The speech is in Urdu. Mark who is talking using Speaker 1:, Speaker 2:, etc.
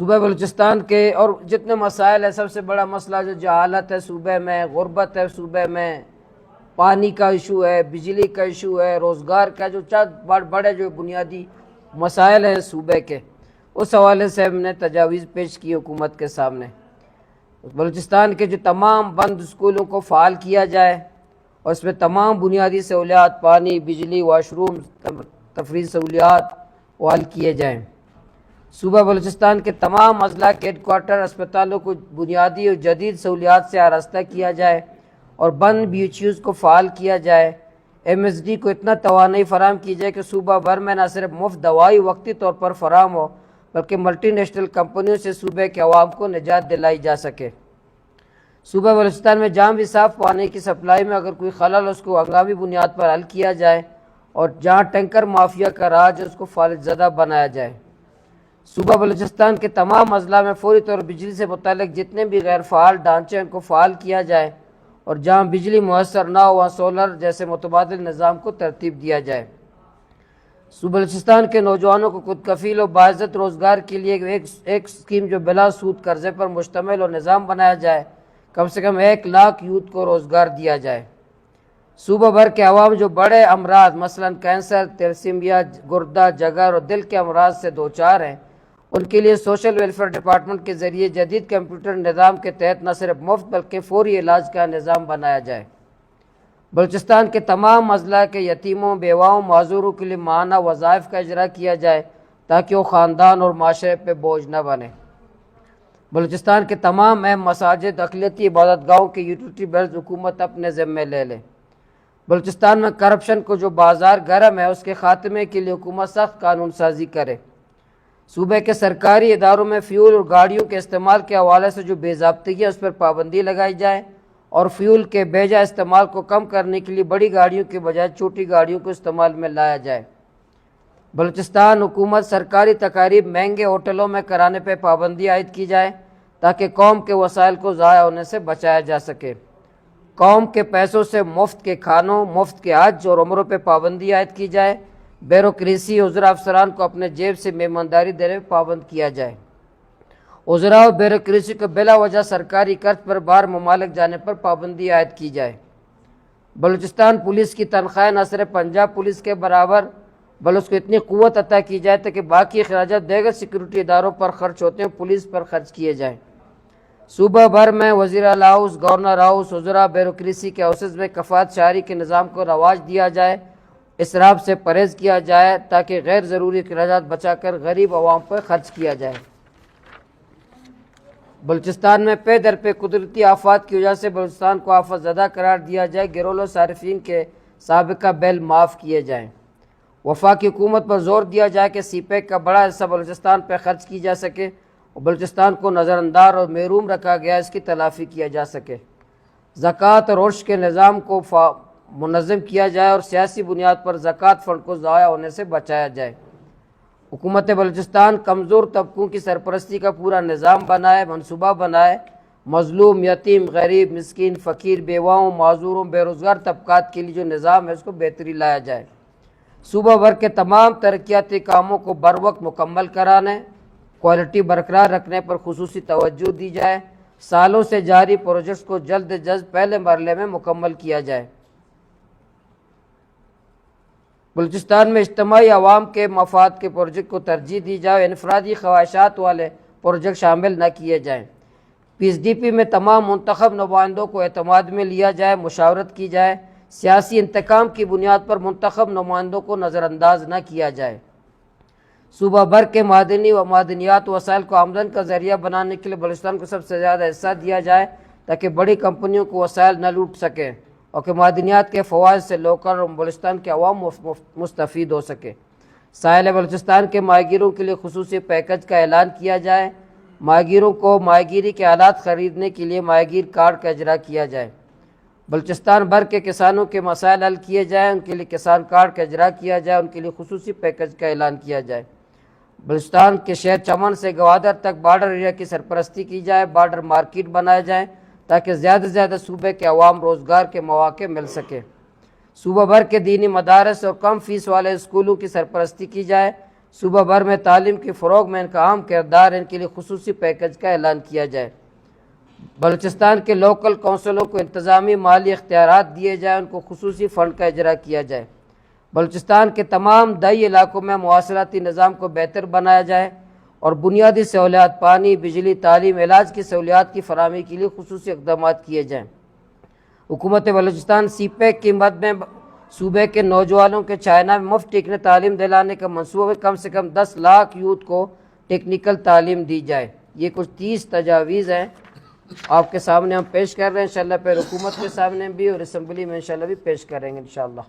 Speaker 1: صوبہ بلوچستان کے اور جتنے مسائل ہیں، سب سے بڑا مسئلہ جو جہالت ہے صوبے میں، غربت ہے صوبے میں، پانی کا ایشو ہے، بجلی کا ایشو ہے، روزگار کا جو چند بڑے جو بنیادی مسائل ہیں صوبے کے، اس حوالے سے ہم نے تجاویز پیش کی حکومت کے سامنے۔ بلوچستان کے جو تمام بند اسکولوں کو فعال کیا جائے اور اس میں تمام بنیادی سہولیات، پانی، بجلی، واش روم، تفریح سہولیات فعال کیے جائیں۔ صوبہ بلوچستان کے تمام اضلاع کے ہیڈ کوارٹر اسپتالوں کو بنیادی اور جدید سہولیات سے آراستہ کیا جائے اور بند بی ایچ یوز کو فعال کیا جائے۔ ایم ایس ڈی کو اتنا توانائی فراہم کی جائے کہ صوبہ بھر میں نہ صرف مفت دوائی وقتی طور پر فراہم ہو بلکہ ملٹی نیشنل کمپنیوں سے صوبے کے عوام کو نجات دلائی جا سکے۔ صوبہ بلوچستان میں جام بھی صاف پانی کی سپلائی میں اگر کوئی خلل اس کو ہنگامی بنیاد پر حل کیا جائے اور جہاں ٹینکر مافیا کا راج ہے اس کو فالج زدہ بنایا جائے۔ صوبہ بلوچستان کے تمام اضلاع میں فوری طور بجلی سے متعلق جتنے بھی غیر فعال ڈھانچے ہیں ان کو فعال کیا جائے اور جہاں بجلی میسر نہ ہو وہاں سولر جیسے متبادل نظام کو ترتیب دیا جائے۔ صوبہ بلوچستان کے نوجوانوں کو خود کفیل و باعزت روزگار کے لیے ایک اسکیم جو بلا سود قرضے پر مشتمل اور نظام بنایا جائے، کم سے کم 1 لاکھ یوتھ کو روزگار دیا جائے۔ صوبہ بھر کے عوام جو بڑے امراض مثلا کینسر، تیلسیمیا، گردہ، جگر اور دل کے امراض سے دوچار ہیں، ان کے لیے سوشل ویلفیئر ڈپارٹمنٹ کے ذریعے جدید کمپیوٹر نظام کے تحت نہ صرف مفت بلکہ فوری علاج کا نظام بنایا جائے۔ بلوچستان کے تمام اضلاع کے یتیموں، بیواؤں، معذوروں کے لیے ماہانہ وظائف کا اجرا کیا جائے تاکہ وہ خاندان اور معاشرے پہ بوجھ نہ بنے۔ بلوچستان کے تمام اہم مساجد، اقلیتی عبادت گاہوں کے یوٹیلیٹی بلز حکومت اپنے ذمے لے لے۔ بلوچستان میں کرپشن کو جو بازار گرم ہے اس کے خاتمے کے لیے حکومت سخت قانون سازی کرے۔ صوبے کے سرکاری اداروں میں فیول اور گاڑیوں کے استعمال کے حوالے سے جو بے ضابطگی ہے اس پر پابندی لگائی جائے اور فیول کے بیجا استعمال کو کم کرنے کے لیے بڑی گاڑیوں کے بجائے چھوٹی گاڑیوں کو استعمال میں لایا جائے۔ بلوچستان حکومت سرکاری تقاریب مہنگے ہوٹلوں میں کرانے پہ پابندی عائد کی جائے تاکہ قوم کے وسائل کو ضائع ہونے سے بچایا جا سکے۔ قوم کے پیسوں سے مفت کے کھانوں، مفت کے حج اور عمروں پہ پابندی عائد کی جائے۔ بیوروکریسی عذرا افسران کو اپنے جیب سے مہمانداری دینے میں پابند کیا جائے۔ عذرا اور بیوروکریسی کو بلا وجہ سرکاری قرض پر باہر ممالک جانے پر پابندی عائد کی جائے۔ بلوچستان پولیس کی تنخواہیں نہ صرف پنجاب پولیس کے برابر بلکہ اس کو اتنی قوت عطا کی جائے تاکہ باقی اخراجات دیگر سیکورٹی اداروں پر خرچ ہوتے ہیں پولیس پر خرچ کیے جائیں۔ صوبہ بھر میں وزیر اعلیٰ ہاؤس، گورنر ہاؤس، وزراء بیوروکریسی کے ہاؤسز میں کفایت شعاری کے نظام کو رواج دیا جائے، اسراف سے پرہیز کیا جائے تاکہ غیر ضروری اخراجات بچا کر غریب عوام پر خرچ کیا جائے۔ بلوچستان میں پے در پہ قدرتی آفات کی وجہ سے بلوچستان کو آفت زدہ قرار دیا جائے، گھریلو صارفین کے سابقہ بل معاف کیے جائیں۔ وفاقی حکومت پر زور دیا جائے کہ سی پیک کا بڑا حصہ بلوچستان پہ خرچ کی جا سکے اور بلوچستان کو نظر انداز اور محروم رکھا گیا اس کی تلافی کیا جا سکے۔ زکوٰۃ اور عرش کے نظام کو منظم کیا جائے اور سیاسی بنیاد پر زکوٰۃ فنڈ کو ضائع ہونے سے بچایا جائے۔ حکومت بلوچستان کمزور طبقوں کی سرپرستی کا پورا نظام بنائے، منصوبہ بنائے، مظلوم، یتیم، غریب، مسکین، فقیر، بیواؤں، معذوروں، بے روزگار طبقات کے لیے جو نظام ہے اس کو بہتری لایا جائے۔ صوبہ بھر کے تمام ترقیاتی کاموں کو بروقت مکمل کرانے، کوالٹی برقرار رکھنے پر خصوصی توجہ دی جائے، سالوں سے جاری پروجیکٹس کو جلد از جلد پہلے مرحلے میں مکمل کیا جائے۔ بلوچستان میں اجتماعی عوام کے مفاد کے پروجیکٹ کو ترجیح دی جائے، انفرادی خواہشات والے پروجیکٹ شامل نہ کیے جائیں۔ پی ایس ڈی پی میں تمام منتخب نمائندوں کو اعتماد میں لیا جائے، مشاورت کی جائے، سیاسی انتقام کی بنیاد پر منتخب نمائندوں کو نظر انداز نہ کیا جائے۔ صوبہ بھر کے معدنی و معدنیات وسائل کو آمدن کا ذریعہ بنانے کے لیے بلوچستان کو سب سے زیادہ حصہ دیا جائے تاکہ بڑی کمپنیوں کو وسائل نہ لوٹ سکیں اور کہ معدنیات کے فوائد سے لوکل اور بلوچستان کے عوام مستفید ہو سکے۔ ساحل بلوچستان کے ماہی کے لیے خصوصی پیکج کا اعلان کیا جائے، ماہیگیروں کو ماہیگیری کے آلات خریدنے کے لیے ماہیگیر کارڈ کا اجرا کیا جائے۔ بلوچستان بھر کے کسانوں کے مسائل حل کیے جائیں، ان کے لیے کسان کارڈ کا اجرا کیا جائے، ان کے لیے خصوصی پیکج کا اعلان کیا جائے۔ بلوچستان کے شہر چمن سے گوادر تک بارڈر ایریا کی سرپرستی کی جائے، بارڈر مارکیٹ بنائے جائیں تاکہ زیادہ سے زیادہ صوبے کے عوام روزگار کے مواقع مل سکے۔ صوبہ بھر کے دینی مدارس اور کم فیس والے اسکولوں کی سرپرستی کی جائے، صوبہ بھر میں تعلیم کے فروغ میں ان کا اہم کردار ہے، ان کے لیے خصوصی پیکج کا اعلان کیا جائے۔ بلوچستان کے لوکل کونسلوں کو انتظامی مالی اختیارات دیے جائیں، ان کو خصوصی فنڈ کا اجرا کیا جائے۔ بلوچستان کے تمام دیہی علاقوں میں مواصلاتی نظام کو بہتر بنایا جائے اور بنیادی سہولیات پانی، بجلی، تعلیم، علاج کی سہولیات کی فراہمی کے لیے خصوصی اقدامات کیے جائیں۔ حکومت بلوچستان سی پیک کی مد میں صوبے کے نوجوانوں کے چائنا میں مفت ٹیکنیکل تعلیم دلانے کا منصوبہ کم سے کم 10 لاکھ یوتھ کو ٹیکنیکل تعلیم دی جائے۔ یہ کچھ 30 تجاویز ہیں آپ کے سامنے ہم پیش کر رہے ہیں، انشاءاللہ پھر حکومت کے سامنے بھی اور اسمبلی میں انشاءاللہ بھی پیش کریں گے انشاءاللہ۔